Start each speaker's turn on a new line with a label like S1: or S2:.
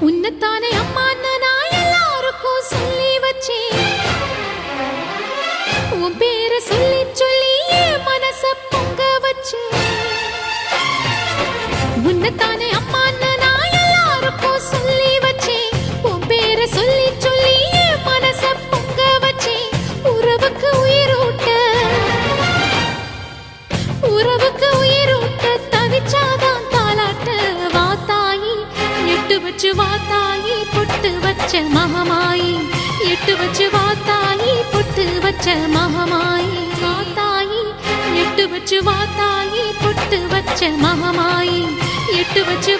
S1: உன்னத்தானே அம்மான்னு நான் எல்லாருக்கும் சொல்லி வச்சேன். உன் பேரை சொல்லி சொல்லி என் மனச பொங்க வச்சேன். உன்னத்தானே அம்மான்னு நான் எல்லாருக்கும் சொல்லி வச்சேன். உன் பேரை சொல்லி சொல்லி என் மனச பொங்க வச்சேன். உறவுக்கு உயிரூட்ட உறவுக்கு உயிரூட்ட தவிச்சாதான் தாலாட்ட. வாத்தாயி எட்டு வச்சு வாத்தாயி பொட்டு வச்ச மகமாயி. எட்டு வச்சு வாத்தாயி பொட்டு வச்ச மகமாயி. வாத்தாயி எட்டு வச்சு வாத்தாயி பொட்டு வச்ச மகமாயி. எட்டு வச்சு